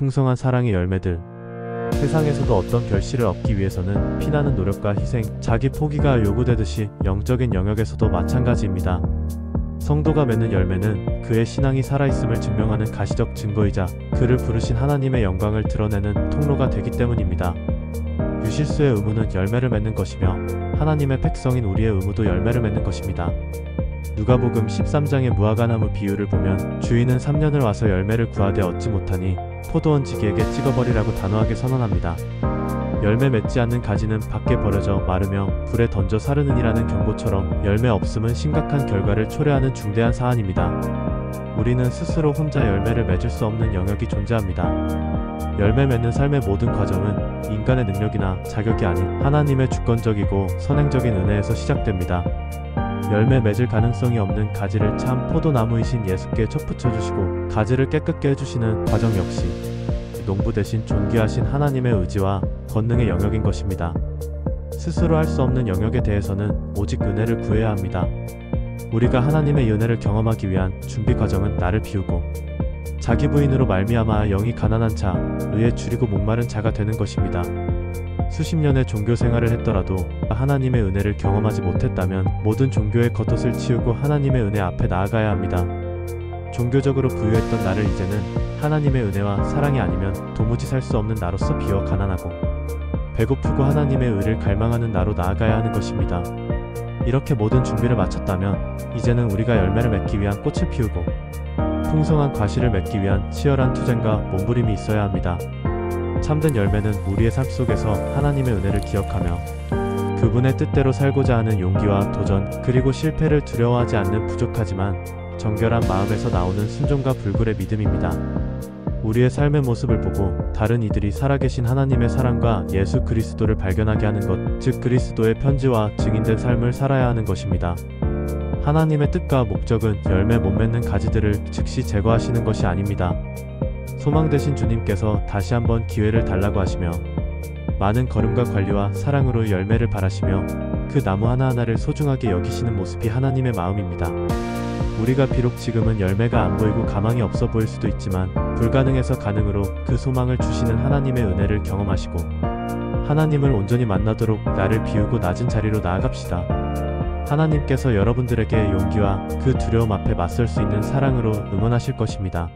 풍성한 사랑의 열매들. 세상에서도 어떤 결실을 얻기 위해서는 피나는 노력과 희생, 자기 포기가 요구되듯이 영적인 영역에서도 마찬가지입니다. 성도가 맺는 열매는 그의 신앙이 살아있음을 증명하는 가시적 증거이자 그를 부르신 하나님의 영광을 드러내는 통로가 되기 때문입니다. 유실수의 의무는 열매를 맺는 것이며 하나님의 백성인 우리의 의무도 열매를 맺는 것입니다. 누가복음 13장의 무화과나무 비유를 보면 주인은 3년을 와서 열매를 구하되 얻지 못하니 포도원지기에게 찍어버리라고 단호하게 선언합니다. 열매 맺지 않는 가지는 밖에 버려져 마르며 불에 던져 사르느니라는 경고처럼 열매 없음은 심각한 결과를 초래하는 중대한 사안입니다. 우리는 스스로 혼자 열매를 맺을 수 없는 영역이 존재합니다. 열매 맺는 삶의 모든 과정은 인간의 능력이나 자격이 아닌 하나님의 주권적이고 선행적인 은혜에서 시작됩니다. 열매 맺을 가능성이 없는 가지를 참 포도나무이신 예수께 접붙여주시고 가지를 깨끗게 해주시는 과정 역시 농부 대신 존귀하신 하나님의 의지와 권능의 영역인 것입니다. 스스로 할 수 없는 영역에 대해서는 오직 은혜를 구해야 합니다. 우리가 하나님의 은혜를 경험하기 위한 준비 과정은 나를 비우고 자기 부인으로 말미암아 영이 가난한 자, 의에 줄이고 목마른 자가 되는 것입니다. 수십 년의 종교 생활을 했더라도 하나님의 은혜를 경험하지 못했다면 모든 종교의 겉옷을 치우고 하나님의 은혜 앞에 나아가야 합니다. 종교적으로 부유했던 나를 이제는 하나님의 은혜와 사랑이 아니면 도무지 살 수 없는 나로서 비어 가난하고 배고프고 하나님의 의를 갈망하는 나로 나아가야 하는 것입니다. 이렇게 모든 준비를 마쳤다면 이제는 우리가 열매를 맺기 위한 꽃을 피우고 풍성한 과실을 맺기 위한 치열한 투쟁과 몸부림이 있어야 합니다. 참된 열매는 우리의 삶 속에서 하나님의 은혜를 기억하며 그분의 뜻대로 살고자 하는 용기와 도전, 그리고 실패를 두려워하지 않는 부족하지만 정결한 마음에서 나오는 순종과 불굴의 믿음입니다. 우리의 삶의 모습을 보고 다른 이들이 살아계신 하나님의 사랑과 예수 그리스도를 발견하게 하는 것, 즉 그리스도의 편지와 증인된 삶을 살아야 하는 것입니다. 하나님의 뜻과 목적은 열매 못 맺는 가지들을 즉시 제거하시는 것이 아닙니다. 소망 되신 주님께서 다시 한번 기회를 달라고 하시며 많은 걸음과 관리와 사랑으로 열매를 바라시며 그 나무 하나하나를 소중하게 여기시는 모습이 하나님의 마음입니다. 우리가 비록 지금은 열매가 안 보이고 가망이 없어 보일 수도 있지만 불가능에서 가능으로 그 소망을 주시는 하나님의 은혜를 경험하시고 하나님을 온전히 만나도록 나를 비우고 낮은 자리로 나아갑시다. 하나님께서 여러분들에게 용기와 그 두려움 앞에 맞설 수 있는 사랑으로 응원하실 것입니다.